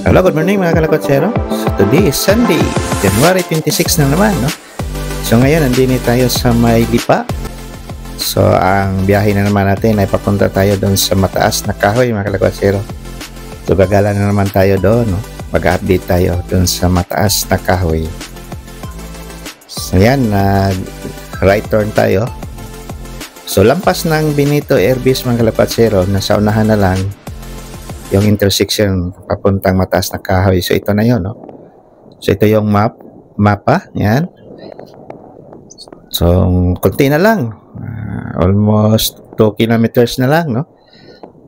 Hello, good morning mga kalakotsero. So today is Sunday, January 26 na naman, no? So ngayon, nandini tayo sa may Lipa. So ang biyahe na naman natin ay papunta tayo doon sa mataas na kahoy mga kalakotsero. So gagala na naman tayo doon, no? Mag-update tayo doon sa mataas na kahoy. So yan, right turn tayo. So lampas ng Benito Airbase mga kalakotsero, nasa unahan na lang yung intersection papuntang mataas na kahoy. So ito na yun, no? So ito yung mapa, yan. So kunti na lang, almost 2 kilometers na lang, no?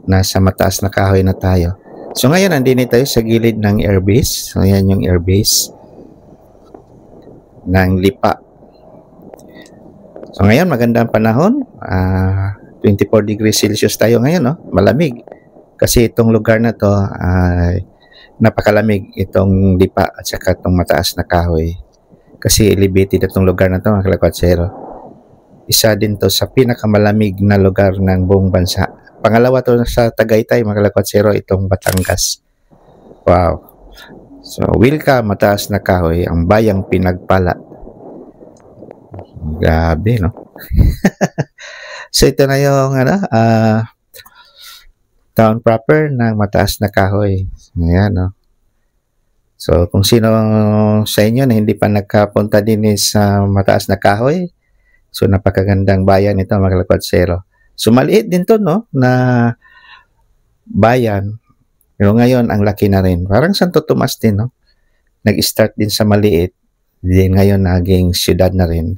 Nasa mataas na kahoy na tayo. So ngayon nandito tayo sa gilid ng airbase. So yan yung airbase ng Lipa. So ngayon magandang panahon, 24 degrees Celsius tayo ngayon, no? Malamig. Kasi itong lugar na to ay napakalamig, itong Lipa at saka itong mataas na kahoy. Kasi elevated itong lugar na to mga kalakotsero. Isa din to sa pinakamalamig na lugar ng buong bansa. Pangalawa to sa Tagaytay mga kalakotsero, itong Batangas. Wow. So welcome mataas na kahoy, ang bayang pinagpala. Grabe, no? So ito na yung town proper ng mataas na kahoy. Ayan, no? So, kung sino sa inyo na hindi pa nagkapunta din sa mataas na kahoy, so napakagandang bayan ito mga kalakotsero. So, maliit din to, no? Na bayan. Pero ngayon, ang laki na rin. Parang Santo Tomas din, no? Nag-start din sa maliit. Din ngayon, naging syudad na rin.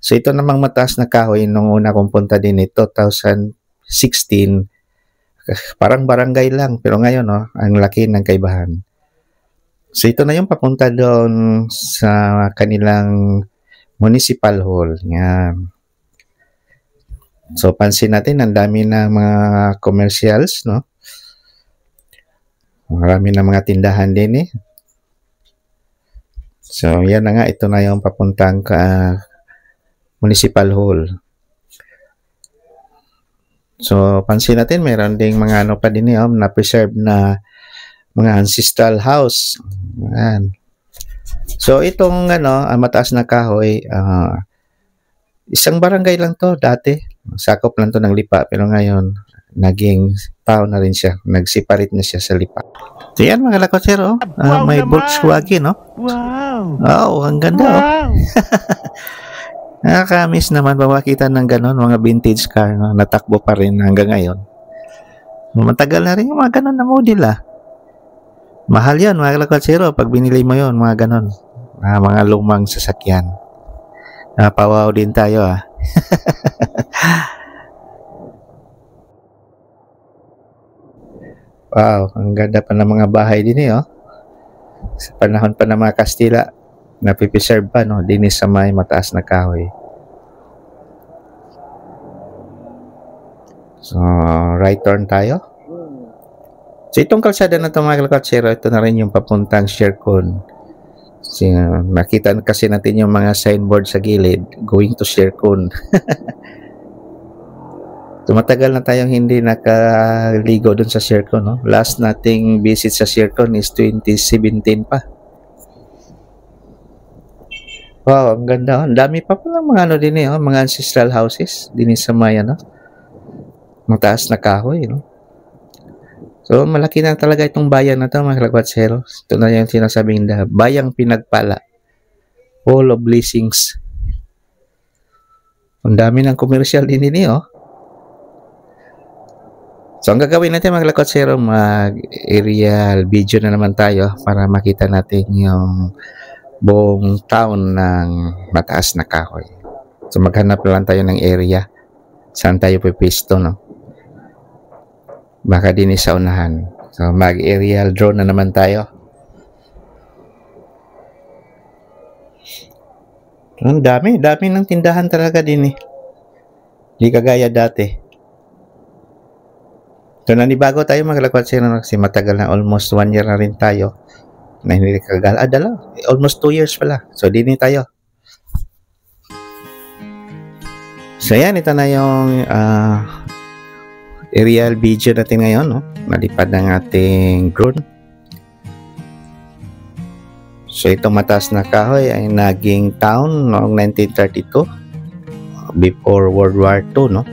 So, ito namang mataas na kahoy, nung una kong punta din 2016, parang barangay lang, pero ngayon, no, ang laki ng kaibahan. So ito na yung papunta doon sa kanilang municipal hall. Yan. So pansin natin, ang dami ng mga commercials, no? Marami na mga tindahan din, eh. So yan na nga, ito na yung papuntang municipal hall. So, pansin natin, mayroon ding mga pa din na preserved na mga ancestral house. Ayan. So, itong mataas na kahoy, isang barangay lang to dati. Sakop lang to ng Lipa, pero ngayon, naging town na rin siya. Nag-separate na siya sa Lipa. So, yan mga kalakotsero. May Volkswagen, no? Wow! Oh, ang ganda, wow. Nakakamiss naman makita ng ganon, mga vintage car, no? Natakbo pa rin hanggang ngayon. Matagal na rin yung mga ganon na model, Mahal yan, mga kalakotsero, pag binili mo yon mga ganon. Mga lumang sasakyan. Pawaw din tayo, Wow, ang ganda pa ng mga bahay din, Sa panahon pa ng mga Kastila, napipreserve pa, no? Din sa may mataas na kahoy. So, right turn tayo. So, itong kalsada na ito mga kalakotsero, ito na rin yung papuntang Shercon. So, nakita kasi natin yung mga signboard sa gilid, going to Shercon. So, matagal na tayong hindi nakaligo dun sa Shercon, no? Last nating visit sa Shercon is 2017 pa. Wow, ang ganda. Ang dami pa pala mga din, mga ancestral houses din sa may mataas na kahoy, no? So, malaki na talaga itong bayan na to mga kalakotsero. Ito na yung sinasabing bayang pinagpala. Full of blessings. Ang dami ng commercial din, So, ang gagawin natin mga kalakotsero, mag-aerial video na naman tayo para makita natin yung buong town ng mataas na kahoy. So maghanap lang tayo ng area saan tayo pipisto, no? Baka din sa unahan. So mag-aerial drone na naman tayo. Ang dami ng tindahan talaga din, Hindi kagaya dati. So nanibago tayo mga kalakotsero kasi matagal na, almost 1 year na rin tayo na hindi kagala. Almost 2 years pala. So, din tayo. So, yan. Ito na yung aerial video natin ngayon, no? Nalipad ng ating drone. So itong mataas na kahoy ay naging town noong 1932 before World War II, no?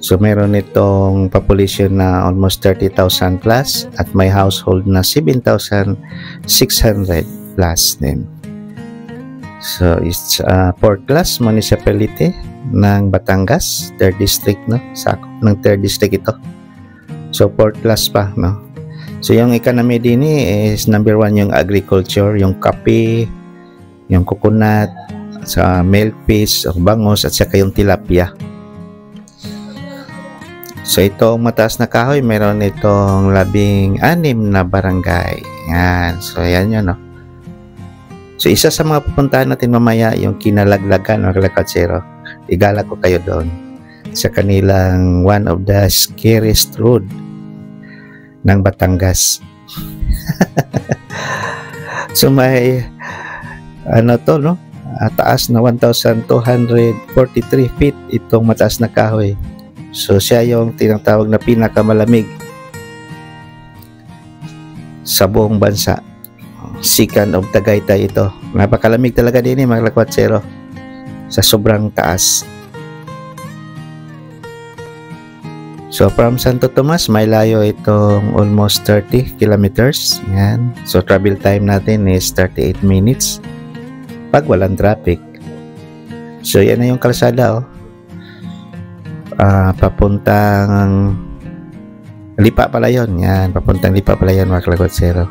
So meron itong population na almost 30,000 plus at may household na 7,600 plus din. So it's a 4th class municipality ng Batangas, 3rd district, no? Sakop ng 3rd district ito. So 4th class pa, no? So yung economy din is number 1 yung agriculture, yung kape, yung coconut, sa milk fish, bangus at saka yung tilapia. So itong mataas na kahoy, meron itong 16 na barangay. Yan. So yan yun, no? So isa sa mga pupuntahan natin mamaya yung Kinalaglagan o Kalakatsero. Igala ko kayo doon sa kanilang one of the scariest road ng Batangas. So may ano to, no? Taas na 1,243 feet itong mataas na kahoy. So siya yung tinatawag na pinakamalamig sa buong bansa. Sikan of Tagaytay ito. Napakalamig talaga din mga Kalakatsero sa sobrang taas. So from Santo Tomas, may layo itong almost 30 kilometers. Yan. So travel time natin is 38 minutes pag walang traffic. So yan na yung kalsada, oh. Papuntang Lipa pala yun. Yan, papuntang Lipa pala yun mga Kalakatsero.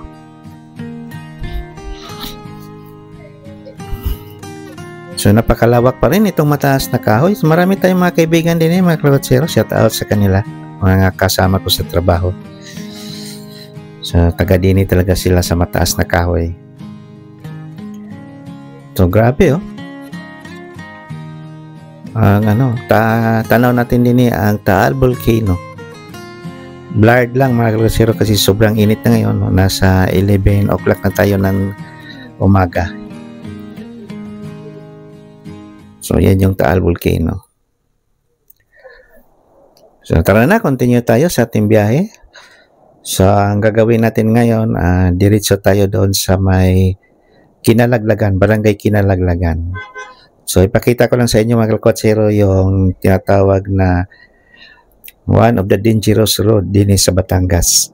So napakalawak pa rin itong mataas na kahoy. So, marami tayong mga kaibigan din mga Kalakatsero. Shout out sa kanila, mga kasama ko sa trabaho. So taga dini talaga sila sa mataas na kahoy. So grabe, oh. Ang tanaw natin din ang Taal Volcano. Blurred lang mga Kalakatsero kasi sobrang init na ngayon, no? Nasa 11 o'clock na tayo ng umaga. So yan yung Taal Volcano. So tara na, continue tayo sa ating biyahe. So ang gagawin natin ngayon, diretso tayo doon sa may Kinalaglagan, Barangay Kinalaglagan. So ipakita ko lang sa inyo mga Kalakatsero yung tinatawag na one of the dangerous road din sa Batangas.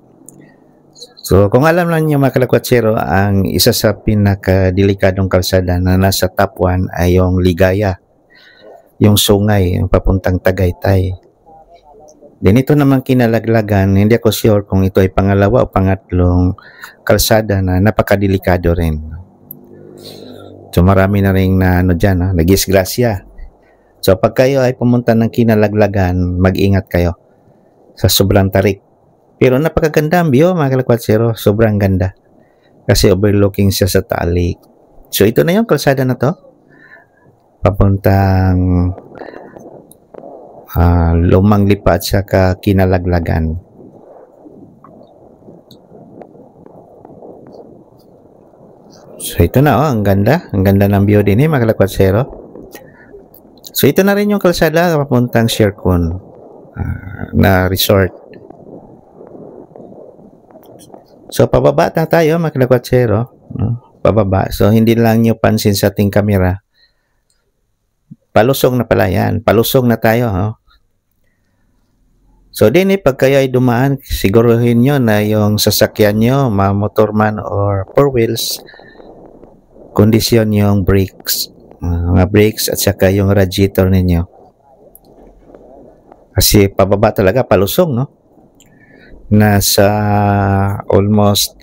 So kung alam lang niyo mga Kalakatsero, ang isa sa pinakadelikadong kalsada na nasa top 1 ay yung Ligaya, yung Sungay, yung papuntang Tagaytay. Din ito naman Kinalaglagan, hindi ako sure kung ito ay pangalawa o pangatlong kalsada na napakadelikado rin. So marami na rin na dyan, nag-isgrasya. So pag kayo ay pumunta ng Kinalaglagan, mag-ingat kayo sa sobrang tarik. Pero napakaganda ang view mga Kalakatsero, sobrang ganda. Kasi overlooking siya sa Taal Lake. So ito na yung kalsada na to. Papuntang Lumang Lipa at saka Kinalaglagan. So ito na, ang ganda ng view din mga Kalakatsero. So ito na rin yung kalsada papuntang Shercon na resort. So pababa na tayo mga Kalakatsero, no? Pababa. So hindi lang nyo pansin sa ating kamera. Palusong na pala yan. Palusong na tayo, no? So din pag kayo ay dumaan, siguruhin nyo na yung sasakyan nyo, motor man or 4 wheels, kondisyon yung brakes, mga brakes at saka yung radiator ninyo. Kasi pababa talaga, palusong, no? Nasa almost,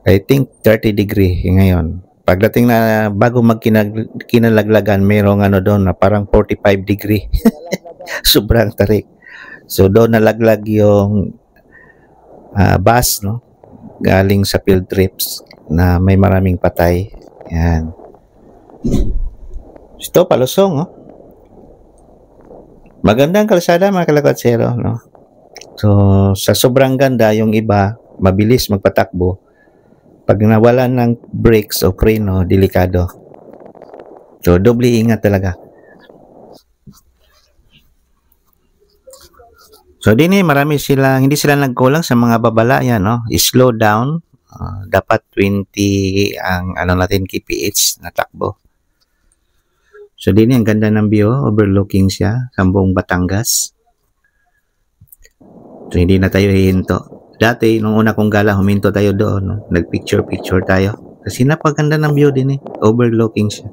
I think, 30 degree ngayon. Pagdating na bago Kinalaglagan, mayroong doon na parang 45 degree. Sobrang tarik. So doon nalaglag yung bus, no? Galing sa field trips na may maraming patay. Yan. Ito, palusong, oh. Magandang kalsada mga Kalakatsero, no? So, sa sobrang ganda, yung iba, mabilis magpatakbo. Pag nawalan ng brakes o preno, delikado. So, doble ingat talaga. So, din marami silang, hindi sila nagkulang sa mga babala, yan, no? Slow down, Dapat 20 ang ano natin kph na takbo. So din ang ganda ng view, overlooking siya sa buong Batangas. So hindi na tayo hihinto. Dati nung una kong gala huminto tayo doon, no? Nagpicture tayo. Kasi napaganda ng view din overlooking siya.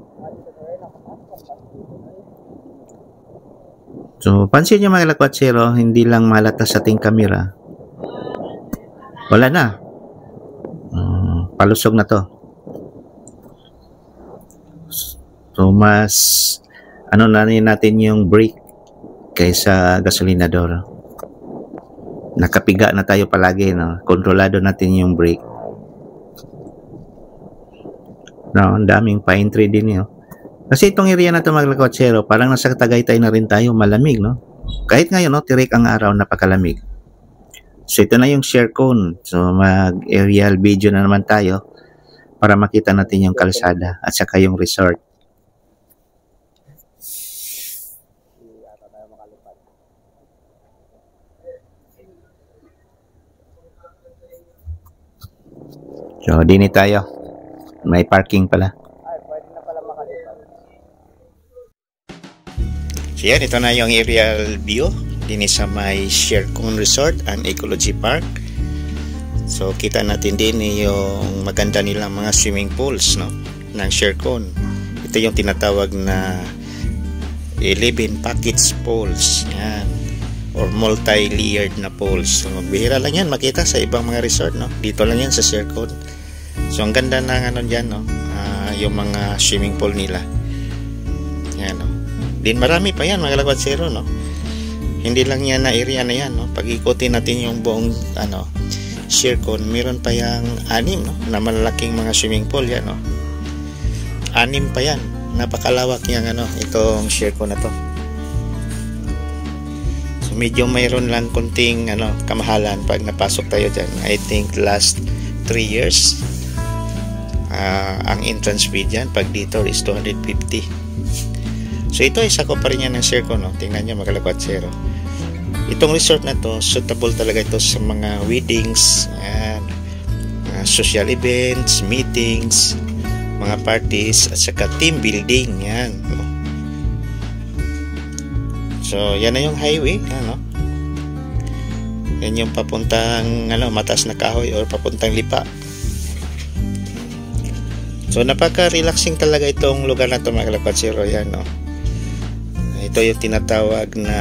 So pansin niyo mga lakwatsero, hindi lang malata sa ating camera. Wala na. Palusog na to. So mas ano na natin yung brake kaysa gasolinador. Nakapiga na tayo palagi, no? Kontrolado natin yung brake. No, ang daming pine tree din, no? Kasi itong area na to mga lakwatsero, parang nasa Tagaytay na rin tayo, malamig, no? Kahit ngayon, no, tirik ang araw, napakalamig. So ito na yung share cone. So mag-aerial video na naman tayo para makita natin yung kalsada at saka yung resort. So dini tayo. May parking pala. Pwede na pala makalipad. So yan, ito na yung aerial view din sa may Shercone Resort and Ecology Park. So kita natin din yung maganda nilang mga swimming pools, no, ng Shercone. Ito yung tinatawag na 11 package pools, yan, or multi-layered na pools. So bihira lang yan makita sa ibang mga resort, no. Dito lang yan sa Shercone. So ang ganda ng ano diyan, no, yung mga swimming pool nila. Yan, no. Din marami pa yan mga lakwatsero, no. Hindi lang yan na area na yan, no. Pag-ikutin natin yung buong ano Shercone, meron pa yang 6, no, na malalaking mga swimming pool yan, no. 6 pa yan. Napakalawak yang ano itong Shercone na to. So medyo mayroon lang konting ano kamahalan pag napasok tayo diyan. I think last 3 years ang entrance fee dyan pag dito is 250. So ito isa ko pa rin yan ng Shercone, no? Tingnan nyo mga lakwatsero, itong resort na to suitable talaga ito sa mga weddings, and social events, meetings, mga parties, at saka team building yan, no? So yan na yung highway, ano, yan yung papuntang ano Mataas na Kahoy or papuntang Lipa. So napaka-relaxing talaga itong lugar na to mga lakwatsero, yan, no. Ito yung tinatawag na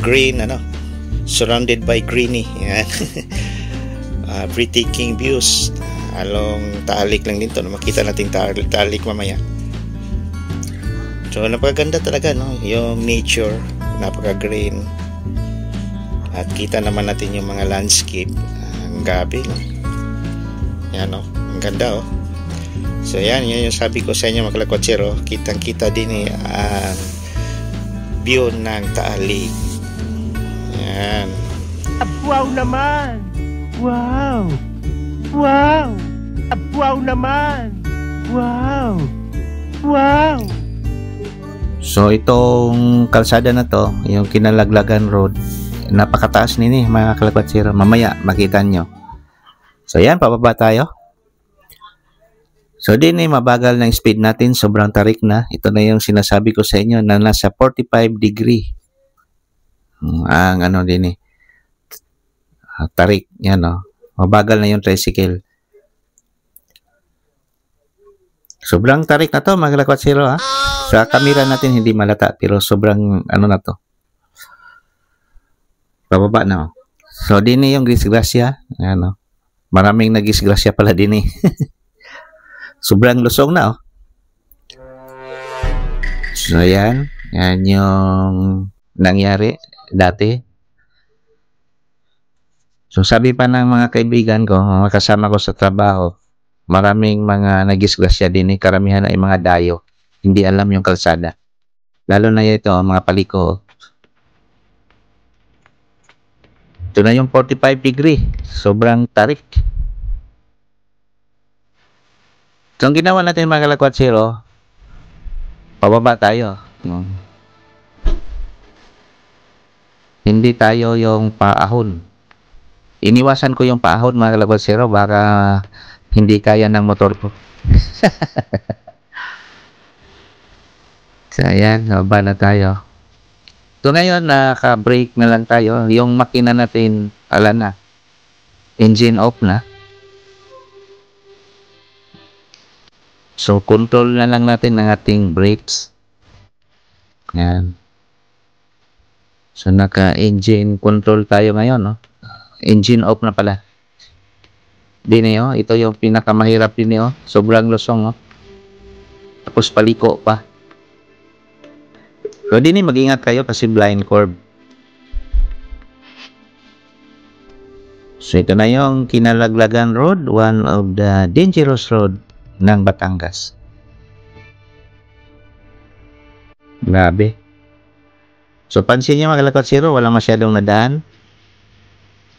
green, ano, surrounded by greeny, yan. Breathtaking views along Taalik lang din to, no? Makita natin Taalik mamaya. So napakaganda talaga, no, yung nature, napaka-green, at kita naman natin yung mga landscape ang gabi, no? Yan, no, ang ganda, oh. So yan yung sabi ko sa inyo mga lakwatsero, kitang kita din ang view ng Taalik. Yan. Wow naman! Wow! Wow! Wow naman! Wow! Wow! So itong kalsada na to, yung Kinalaglagan Road, napakataas nini mga kalakwatsero. Mamaya makita nyo. So yan, pababa tayo. So din mabagal ng speed natin, sobrang tarik na. Ito na yung sinasabi ko sa inyo na nasa 45 degree ang ano din tarik, yan, no. Mabagal na yung tricycle. Sobrang tarik na to mga lakwatsero, ha. Sa camera natin hindi malata, pero sobrang ano na to. Pababa na, oh. So din yung disgrasya, ano. Maraming nagisgrasya pala din. Sobrang lusong na, oh. So yan yung nangyari dati. So sabi pa ng mga kaibigan ko, mga kasama ko sa trabaho, maraming mga nagisgrasya din, karamihan ay mga dayo, hindi alam yung kalsada. Lalo na ito, mga paliko. Ito na yung 45 degree, sobrang tarik. So ang ginawa natin mga kalakwatsero, pababa tayo, no? Hindi tayo yung paahon. Iniwasan ko yung paahon mga kalabatsero, baka hindi kaya ng motor ko. So ayan, baba na tayo. So ngayon, naka-brake na lang tayo. Yung makina natin, ala na, engine off na. So control na lang natin ng ating brakes. Ayan. So naka-engine control tayo ngayon, no? Engine off na pala. Din oh, ito yung pinakamahirap din oh. Sobrang lusong oh. Tapos paliko pa. So din mag-ingat kayo kasi blind curve. So ito na yung Kinalaglagan Road, one of the dangerous road ng Batangas. Grabe. So pansin niyo mga kalabatsero, walang masyadong nadaan,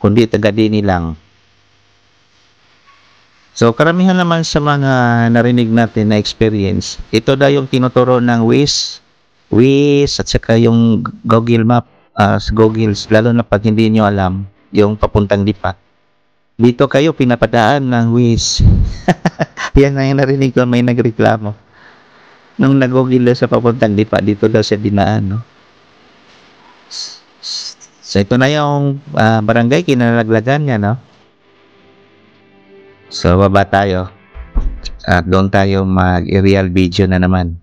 kundi taga-dini lang. So karamihan naman sa mga narinig natin na experience, ito daw yung tinuturo ng Waze at saka yung Google Map sa Googles, lalo na pag hindi nyo alam yung papuntang Lipa. Dito kayo pinapadaan ng Waze. Yan na yung narinig ko, may nagreklamo. Nung nag-Google sa papuntang Lipa, dito daw siya dinaan, no? So ito na yung barangay Kinalaglagan niya, no? So baba tayo at doon tayo mag-aerial video na naman.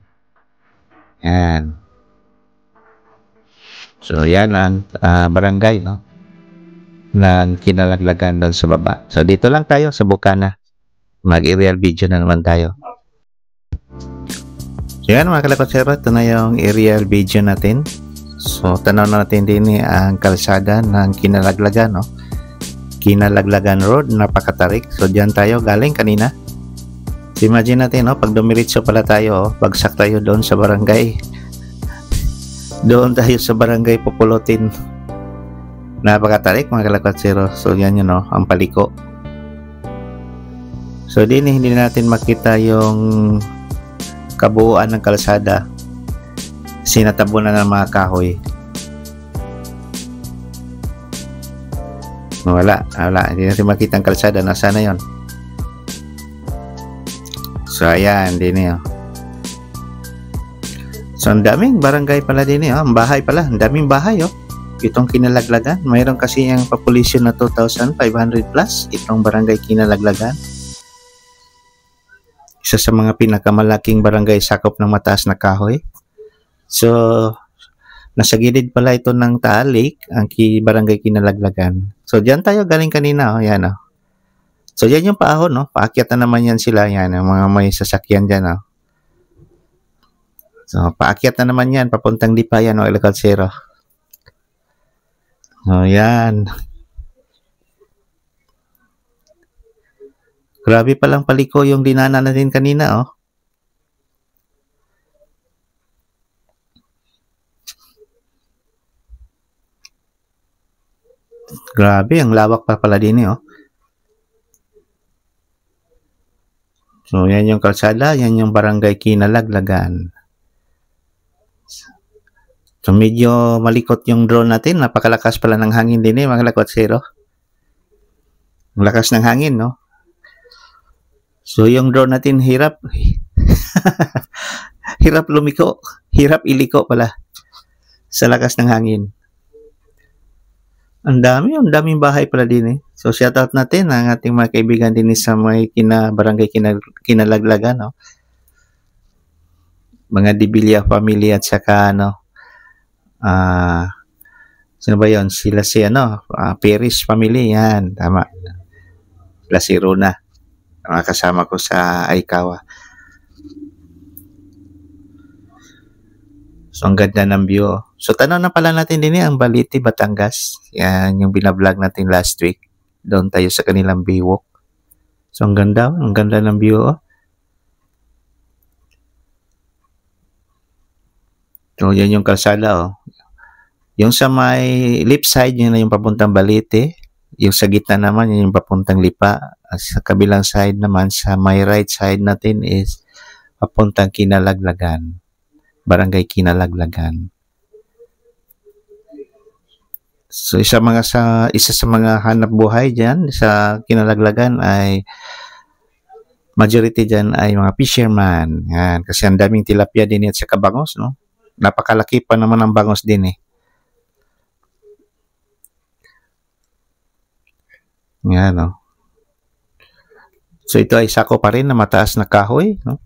Yan. So yan ang barangay, no, ng Kinalaglagan doon sa baba. So dito lang tayo sa Bukana, mag-aerial video na naman tayo. So yan mga kalabatsero, ito na yung aerial video natin. So tanaw natin din ang kalsada ng Kinalaglagan, no? Kinalaglagan Road, napakatarik. So diyan tayo galing kanina. So imagine natin, no, pag dumiritso pala tayo, bagsak tayo doon sa barangay. Doon tayo sa barangay Popolotin. Napakatarik mga kalabatsero. So yan yun, no, ang paliko. So din hindi natin makita yung kabuuan ng kalsada. Sinatabunan ng mga kahoy. Wala, hindi natin makita ang kalsada. Nasaan na yun? So ayan, din yun. So ang daming barangay pala din yun. Ang bahay pala, ang daming bahay oh. Itong Kinalaglagan, mayroon kasi yung population na 2,500 plus. Itong barangay Kinalaglagan, isa sa mga pinakamalaking barangay sakop ng mataas na kahoy. So nasa gilid pala ito ng Taal Lake, ang barangay Kinalaglagan. So diyan tayo galing kanina oh, yan oh. So yan yung paahon, no? Paakyat na naman yan sila, yan, yung mga may sasakyan dyan, no? So paakyat na naman yan, papuntang Lipa yan, o Kalabatsero. So yan. Grabe palang paliko yung dinaanan natin kanina, oh. Grabe, ang lawak pa pala din, oh. So, yan yung kalsada, yan yung barangay Kinalaglagan. So, medyo malikot yung drone natin. Napakalakas pala ng hangin din mga kalabatsero. Ang lakas ng hangin, no? So, yung drone natin hirap. Hirap lumiko. Hirap iliko pala. Sa lakas ng hangin. Ang daming bahay pala din eh. So, shoutout natin ang ating mga kaibigan din sa may barangay Kinalaglagan, no? Mga Dibilia family at saka, ano, sino ba yun? Sila si, ano, Peris family, yan, tama. Sila si Runa, mga kasama ko sa Aikawa. So, ang ganda ng view. So, tanaw na pala natin din ang Balite, Batangas. Yan, yung binablog natin last week. Doon tayo sa kanilang Baywalk. So, ang ganda ng view. Oh. So, yan yung kalsada. Oh. Yung sa may left side, yun na yung papuntang Balite. Yung sa gitna naman, yun yung papuntang Lipa. At sa kabilang side naman, sa may right side natin is papuntang Kinalaglagan. Barangay Kinalaglagan. So isa sa mga hanap buhay diyan sa Kinalaglagan ay majority diyan ay mga fisherman. Yan, kasi ang daming tilapia din at saka bangos, no? Napakalaki pa naman ang bangos din eh. Yan, no? So ito ay sako pa rin na mataas na kahoy, no?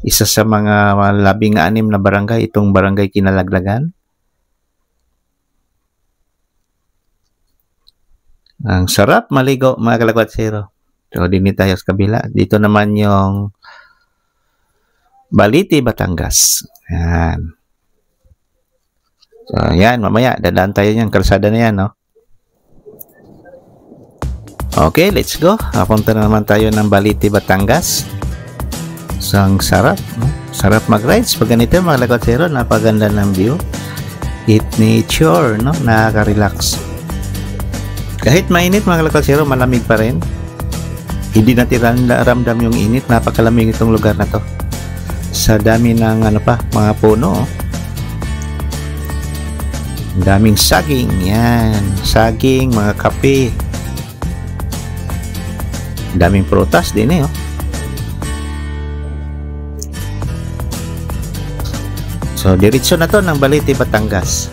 Isa sa mga 16 na barangay, itong barangay Kinalaglagan. Ang sarap maligo, mga kalakwatsero. So, din tayo sa kabila. Dito naman yung Balite, Batangas. Yan. So, yan. Mamaya, dadaan tayo niyan. Kalsada na yan, no? Okay, let's go. Papunta na naman tayo ng Balite, Batangas. So, ang sarap. No? Sarap mag-rides. Pag ganito, mga kalakwatsero, napaganda ng view. It nature, no? Nakaka-relax. Kahit mainit, mga kalakwatsero, malamig pa rin. Hindi natin ramdam yung init. Napakalamig itong lugar na to. Sa dami ng mga puno. Daming saging. Yan. Saging, mga kape. Daming prutas din eh. So, diretso na to ng Balite, Batangas.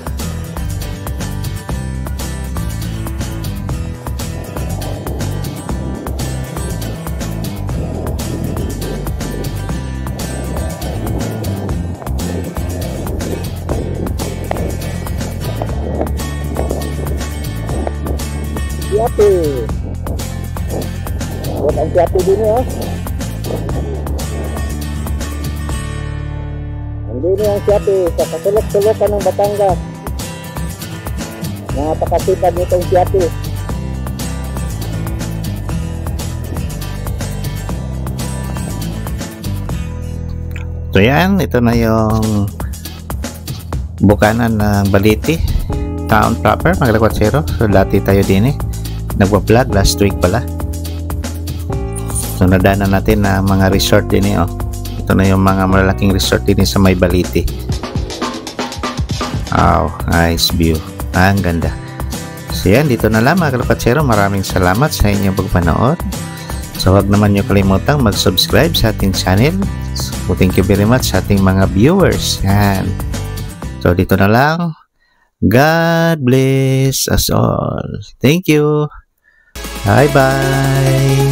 Siapi. Buat ang siapi din ya. Hindi ang siapi sa kasulok-sulokan ng Batangas. Napakasipag nitong siapi. So yan, ito na yung bukanan ng Balite town proper, mga kalakwatsero. So dati tayo din eh nagwa-vlog last week pala. So nadaanan natin na mga resort din eh. Ito na yung mga malalaking resort din sa may Balite. Wow, nice view. Ang ganda. So yan, dito na lang mga kalakwatsero. Maraming salamat sa inyong pagpanood. So huwag naman nyo kalimutang mag-subscribe sa ating channel. So thank you very much sa ating mga viewers. Yan. So dito na lang. God bless us all. Thank you. Bye-bye.